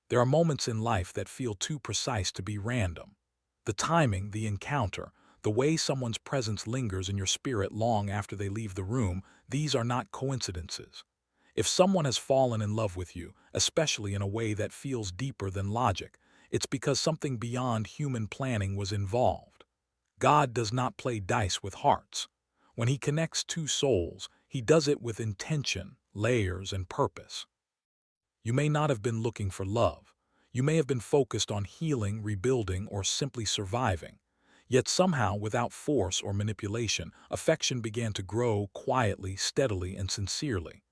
There are moments in life that feel too precise to be random. The timing, the encounter, the way someone's presence lingers in your spirit long after they leave the room, these are not coincidences. If someone has fallen in love with you, especially in a way that feels deeper than logic, it's because something beyond human planning was involved. God does not play dice with hearts. When he connects two souls, he does it with intention, layers, and purpose. You may not have been looking for love. You may have been focused on healing, rebuilding, or simply surviving. Yet somehow, without force or manipulation, affection began to grow quietly, steadily, and sincerely.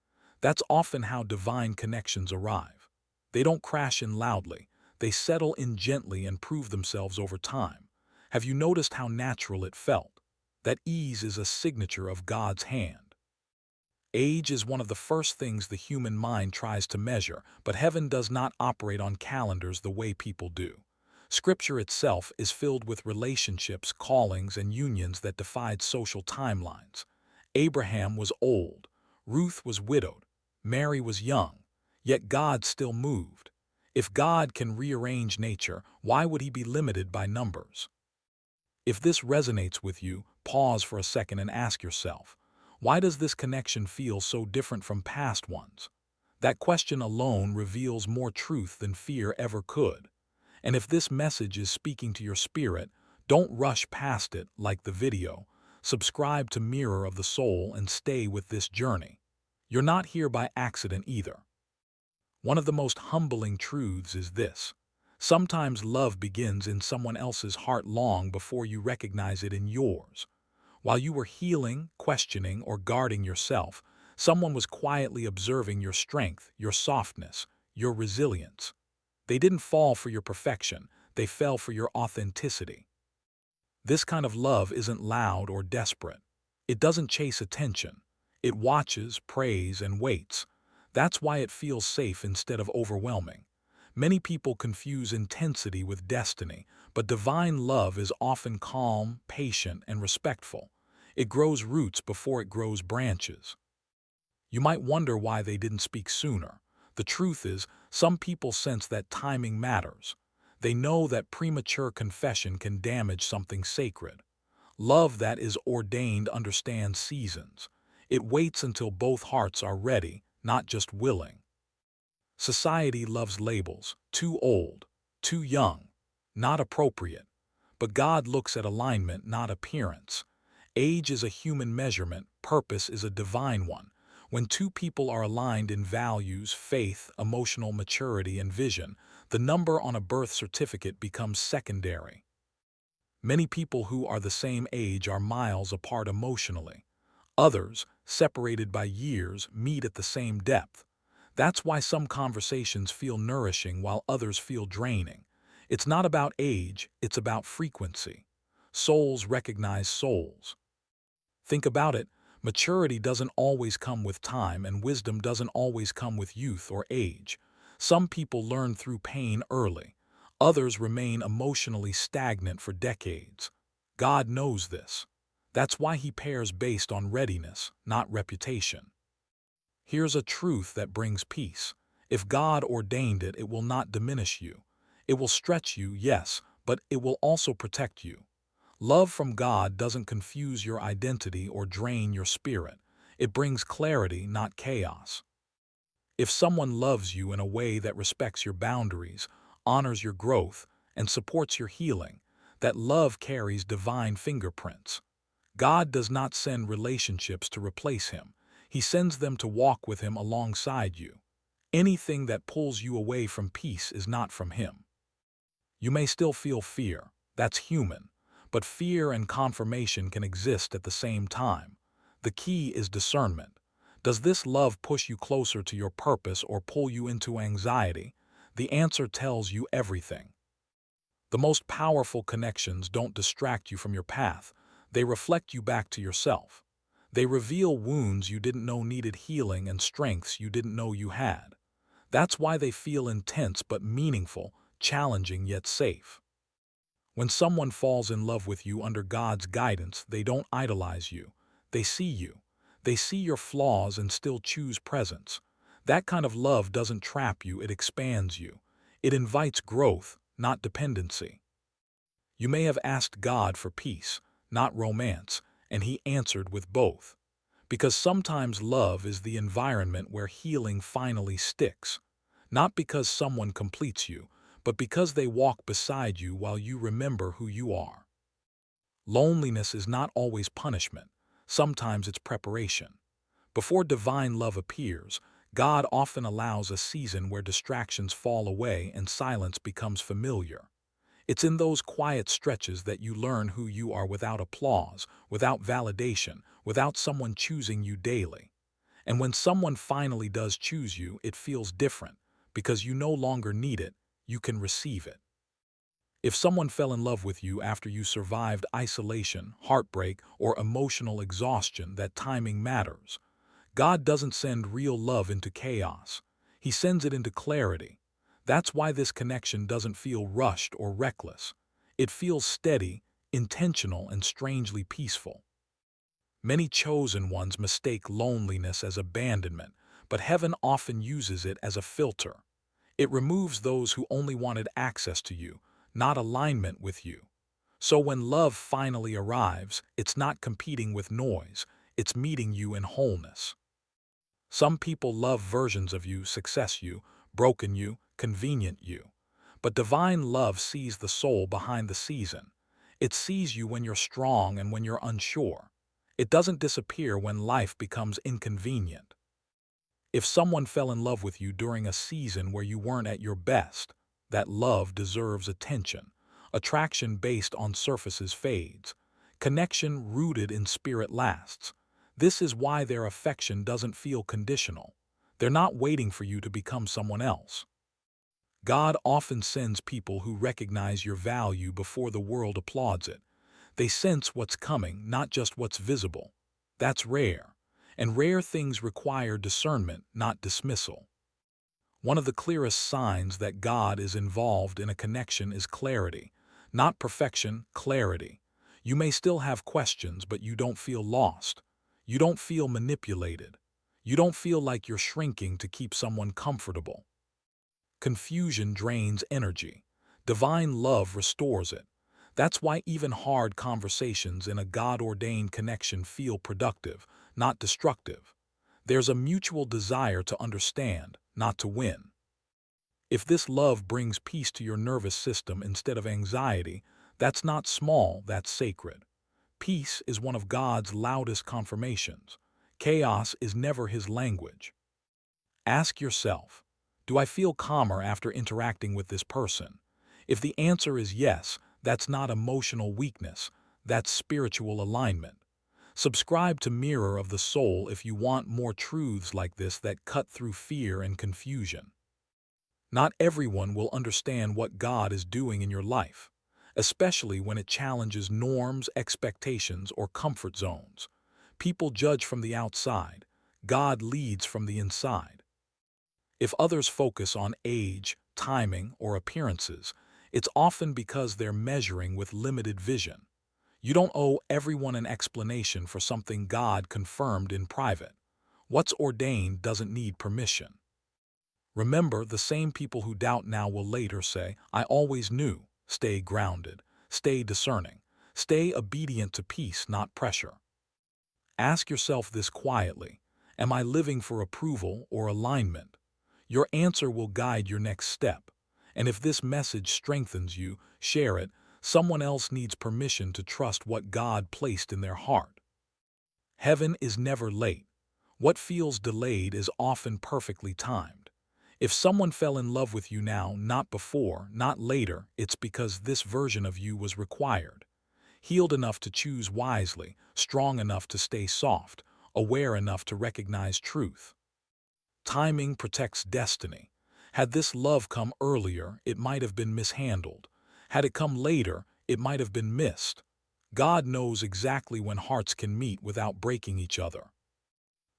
That's often how divine connections arrive. They don't crash in loudly. They settle in gently and prove themselves over time. Have you noticed how natural it felt? That ease is a signature of God's hand. Age is one of the first things the human mind tries to measure, but heaven does not operate on calendars the way people do. Scripture itself is filled with relationships, callings, and unions that defied social timelines. Abraham was old, Ruth was widowed, Mary was young, yet God still moved. If God can rearrange nature, why would he be limited by numbers? If this resonates with you, pause for a second and ask yourself, why does this connection feel so different from past ones? That question alone reveals more truth than fear ever could. And if this message is speaking to your spirit, don't rush past it like the video. Subscribe to Mirror of the Soul and stay with this journey. You're not here by accident either. One of the most humbling truths is this. Sometimes love begins in someone else's heart long before you recognize it in yours. While you were healing, questioning, or guarding yourself, someone was quietly observing your strength, your softness, your resilience. They didn't fall for your perfection, they fell for your authenticity. This kind of love isn't loud or desperate. It doesn't chase attention. It watches, prays, and waits. That's why it feels safe instead of overwhelming. Many people confuse intensity with destiny, but divine love is often calm, patient, and respectful. It grows roots before it grows branches. You might wonder why they didn't speak sooner. The truth is, some people sense that timing matters. They know that premature confession can damage something sacred. Love that is ordained understands seasons. It waits until both hearts are ready, not just willing. Society loves labels, too old, too young, not appropriate. But God looks at alignment, not appearance. Age is a human measurement, purpose is a divine one. When two people are aligned in values, faith, emotional maturity, and vision, the number on a birth certificate becomes secondary. Many people who are the same age are miles apart emotionally. Others, separated by years, meet at the same depth. That's why some conversations feel nourishing while others feel draining. It's not about age, it's about frequency. Souls recognize souls. Think about it, maturity doesn't always come with time, and wisdom doesn't always come with youth or age. Some people learn through pain early. Others remain emotionally stagnant for decades. God knows this. That's why he pairs based on readiness, not reputation. Here's a truth that brings peace. If God ordained it, it will not diminish you. It will stretch you, yes, but it will also protect you. Love from God doesn't confuse your identity or drain your spirit. It brings clarity, not chaos. If someone loves you in a way that respects your boundaries, honors your growth, and supports your healing, that love carries divine fingerprints. God does not send relationships to replace him. He sends them to walk with him alongside you. Anything that pulls you away from peace is not from him. You may still feel fear. That's human. But fear and confirmation can exist at the same time. The key is discernment. Does this love push you closer to your purpose or pull you into anxiety? The answer tells you everything. The most powerful connections don't distract you from your path. They reflect you back to yourself. They reveal wounds you didn't know needed healing and strengths you didn't know you had. That's why they feel intense but meaningful, challenging yet safe. When someone falls in love with you under God's guidance, they don't idolize you. They see you. They see your flaws and still choose presence. That kind of love doesn't trap you, it expands you. It invites growth, not dependency. You may have asked God for peace, not romance, and He answered with both. Because sometimes love is the environment where healing finally sticks, not because someone completes you, but because they walk beside you while you remember who you are. Loneliness is not always punishment. Sometimes it's preparation. Before divine love appears, God often allows a season where distractions fall away and silence becomes familiar. It's in those quiet stretches that you learn who you are without applause, without validation, without someone choosing you daily. And when someone finally does choose you, it feels different, because you no longer need it, you can receive it. If someone fell in love with you after you survived isolation, heartbreak, or emotional exhaustion, that timing matters. God doesn't send real love into chaos. He sends it into clarity. That's why this connection doesn't feel rushed or reckless. It feels steady, intentional, and strangely peaceful. Many chosen ones mistake loneliness as abandonment, but heaven often uses it as a filter. It removes those who only wanted access to you, not alignment with you. So when love finally arrives, it's not competing with noise, it's meeting you in wholeness. Some people love versions of you, success you, broken you, convenient you. But divine love sees the soul behind the season. It sees you when you're strong and when you're unsure. It doesn't disappear when life becomes inconvenient. If someone fell in love with you during a season where you weren't at your best, that love deserves attention. Attraction based on surfaces fades. Connection rooted in spirit lasts. This is why their affection doesn't feel conditional. They're not waiting for you to become someone else. God often sends people who recognize your value before the world applauds it. They sense what's coming, not just what's visible. That's rare. And rare things require discernment, not dismissal. One of the clearest signs that God is involved in a connection is clarity. Not perfection, clarity. You may still have questions, but you don't feel lost. You don't feel manipulated. You don't feel like you're shrinking to keep someone comfortable. Confusion drains energy. Divine love restores it. That's why even hard conversations in a God-ordained connection feel productive, not destructive. There's a mutual desire to understand, not to win. If this love brings peace to your nervous system instead of anxiety, that's not small, that's sacred. Peace is one of God's loudest confirmations. Chaos is never His language. Ask yourself, do I feel calmer after interacting with this person? If the answer is yes, that's not emotional weakness, that's spiritual alignment. Subscribe to Mirror of the Soul if you want more truths like this that cut through fear and confusion. Not everyone will understand what God is doing in your life, especially when it challenges norms, expectations, or comfort zones. People judge from the outside. God leads from the inside. If others focus on age, timing, or appearances, it's often because they're measuring with limited vision. You don't owe everyone an explanation for something God confirmed in private. What's ordained doesn't need permission. Remember, the same people who doubt now will later say, I always knew. Stay grounded. Stay discerning. Stay obedient to peace, not pressure. Ask yourself this quietly. Am I living for approval or alignment? Your answer will guide your next step. And if this message strengthens you, share it. Someone else needs permission to trust what God placed in their heart. Heaven is never late. What feels delayed is often perfectly timed. If someone fell in love with you now, not before, not later, it's because this version of you was required. Healed enough to choose wisely, strong enough to stay soft, aware enough to recognize truth. Timing protects destiny. Had this love come earlier, it might have been mishandled. Had it come later, it might have been missed. God knows exactly when hearts can meet without breaking each other.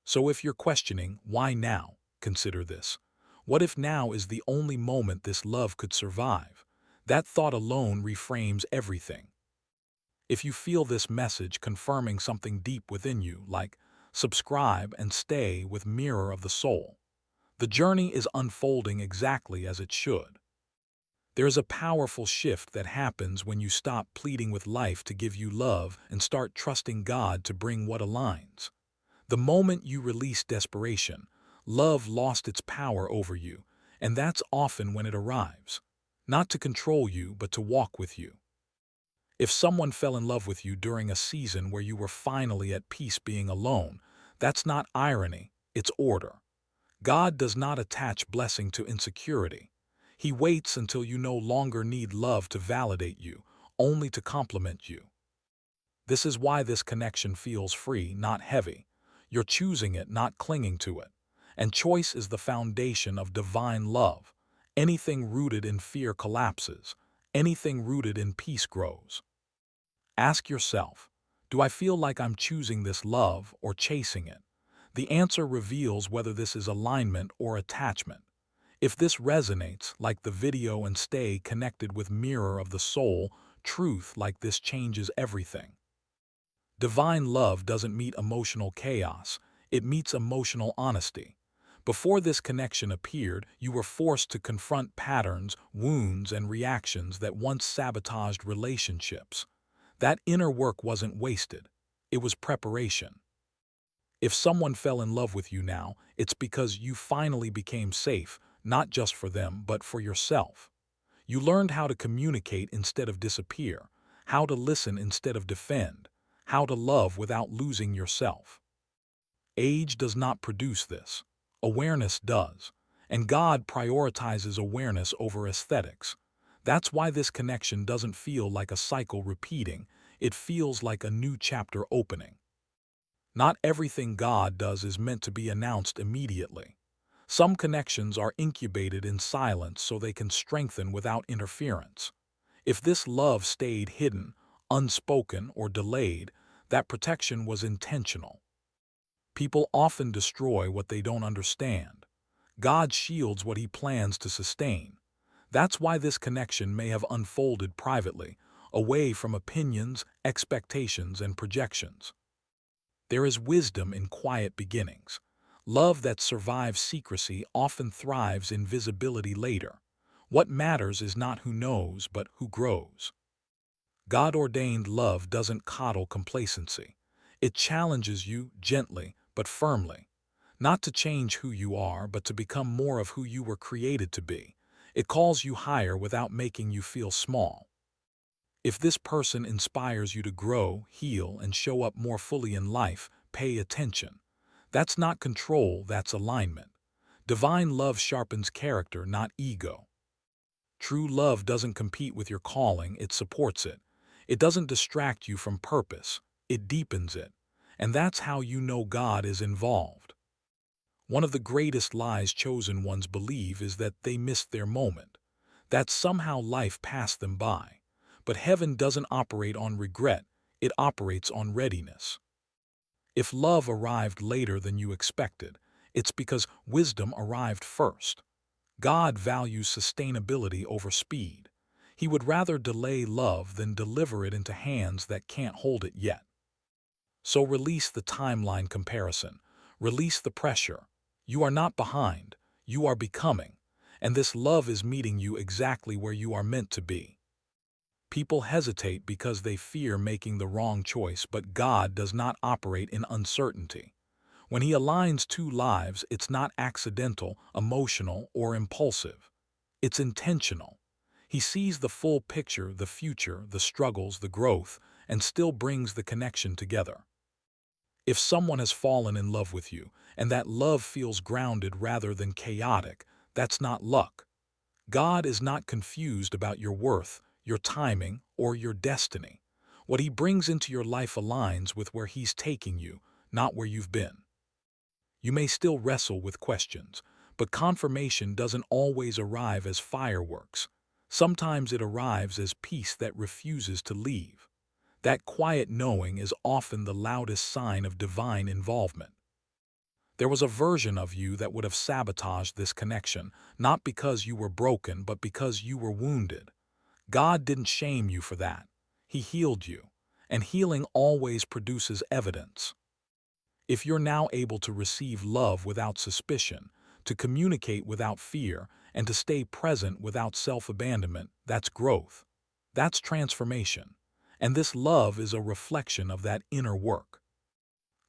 So if you're questioning, why now? Consider this. What if now is the only moment this love could survive? That thought alone reframes everything. If you feel this message confirming something deep within you, like subscribe and stay with Mirror of the Soul. The journey is unfolding exactly as it should. There is a powerful shift that happens when you stop pleading with life to give you love and start trusting God to bring what aligns. The moment you release desperation, love lost its power over you, and that's often when it arrives. Not to control you, but to walk with you. If someone fell in love with you during a season where you were finally at peace being alone, that's not irony, it's order. God does not attach blessing to insecurity. He waits until you no longer need love to validate you, only to complement you. This is why this connection feels free, not heavy. You're choosing it, not clinging to it. And choice is the foundation of divine love. Anything rooted in fear collapses. Anything rooted in peace grows. Ask yourself, do I feel like I'm choosing this love or chasing it? The answer reveals whether this is alignment or attachment. If this resonates, like the video, and stay connected with mirror of the soul, truth like this changes everything. Divine love doesn't meet emotional chaos, it meets emotional honesty. Before this connection appeared, you were forced to confront patterns, wounds, and reactions that once sabotaged relationships. That inner work wasn't wasted, it was preparation. If someone fell in love with you now, it's because you finally became safe, not just for them, but for yourself. You learned how to communicate instead of disappear, how to listen instead of defend, how to love without losing yourself. Age does not produce this. Awareness does. And God prioritizes awareness over aesthetics. That's why this connection doesn't feel like a cycle repeating, it feels like a new chapter opening. Not everything God does is meant to be announced immediately. Some connections are incubated in silence so they can strengthen without interference. If this love stayed hidden, unspoken, or delayed, that protection was intentional. People often destroy what they don't understand. God shields what He plans to sustain. That's why this connection may have unfolded privately, away from opinions, expectations, and projections. There is wisdom in quiet beginnings. Love that survives secrecy often thrives in visibility later. What matters is not who knows, but who grows. God-ordained love doesn't coddle complacency. It challenges you gently but firmly. Not to change who you are, but to become more of who you were created to be. It calls you higher without making you feel small. If this person inspires you to grow, heal, and show up more fully in life, pay attention. That's not control, that's alignment. Divine love sharpens character, not ego. True love doesn't compete with your calling, it supports it. It doesn't distract you from purpose, it deepens it. And that's how you know God is involved. One of the greatest lies chosen ones believe is that they missed their moment, that somehow life passed them by. But heaven doesn't operate on regret, it operates on readiness. If love arrived later than you expected, it's because wisdom arrived first. God values sustainability over speed. He would rather delay love than deliver it into hands that can't hold it yet. So release the timeline comparison. Release the pressure. You are not behind. You are becoming. And this love is meeting you exactly where you are meant to be. People hesitate because they fear making the wrong choice, but God does not operate in uncertainty. When He aligns two lives, it's not accidental, emotional, or impulsive. It's intentional. He sees the full picture, the future, the struggles, the growth, and still brings the connection together. If someone has fallen in love with you, and that love feels grounded rather than chaotic, that's not luck. God is not confused about your worth, your timing, or your destiny. What He brings into your life aligns with where He's taking you, not where you've been. You may still wrestle with questions, but confirmation doesn't always arrive as fireworks. Sometimes it arrives as peace that refuses to leave. That quiet knowing is often the loudest sign of divine involvement. There was a version of you that would have sabotaged this connection, not because you were broken, but because you were wounded. God didn't shame you for that. He healed you, and healing always produces evidence. If you're now able to receive love without suspicion, to communicate without fear, and to stay present without self-abandonment, that's growth. That's transformation. And this love is a reflection of that inner work.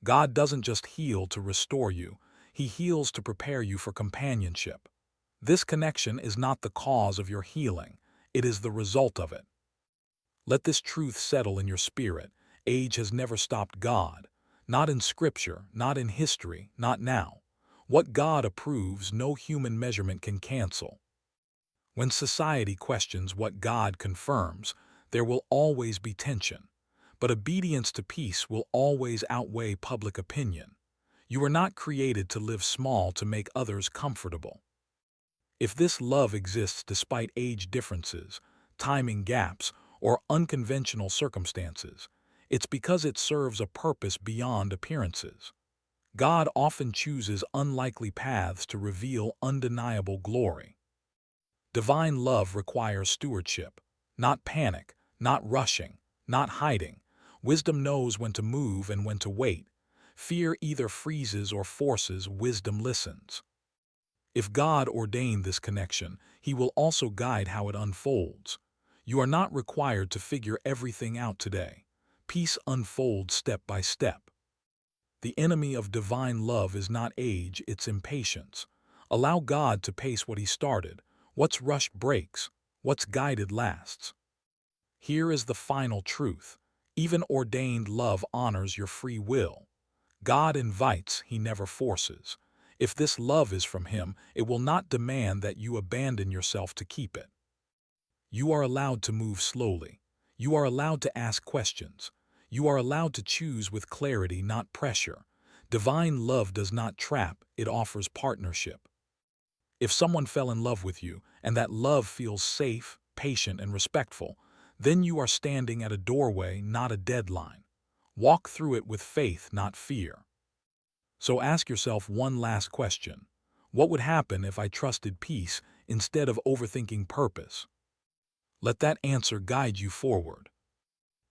God doesn't just heal to restore you, He heals to prepare you for companionship. This connection is not the cause of your healing, it is the result of it. Let this truth settle in your spirit. Age has never stopped God. Not in Scripture, not in history, not now. What God approves, no human measurement can cancel. When society questions what God confirms, there will always be tension. But obedience to peace will always outweigh public opinion. You are not created to live small to make others comfortable. If this love exists despite age differences, timing gaps, or unconventional circumstances, it's because it serves a purpose beyond appearances. God often chooses unlikely paths to reveal undeniable glory. Divine love requires stewardship, not panic, not rushing, not hiding. Wisdom knows when to move and when to wait. Fear either freezes or forces, wisdom listens. If God ordained this connection, He will also guide how it unfolds. You are not required to figure everything out today. Peace unfolds step by step. The enemy of divine love is not age, it's impatience. Allow God to pace what He started. What's rushed breaks, what's guided lasts. Here is the final truth. Even ordained love honors your free will. God invites, He never forces. If this love is from Him, it will not demand that you abandon yourself to keep it. You are allowed to move slowly. You are allowed to ask questions. You are allowed to choose with clarity, not pressure. Divine love does not trap, it offers partnership. If someone fell in love with you, and that love feels safe, patient, and respectful, then you are standing at a doorway, not a deadline. Walk through it with faith, not fear. So ask yourself one last question. What would happen if I trusted peace instead of overthinking purpose? Let that answer guide you forward.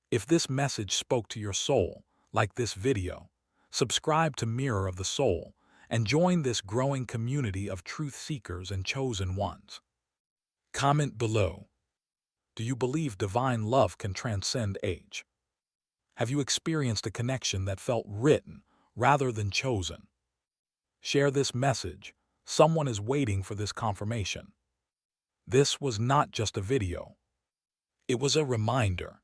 If this message spoke to your soul, like this video, subscribe to Mirror of the Soul and join this growing community of truth seekers and chosen ones. Comment below. Do you believe divine love can transcend age? Have you experienced a connection that felt written rather than chosen? Share this message. Someone is waiting for this confirmation. This was not just a video. It was a reminder.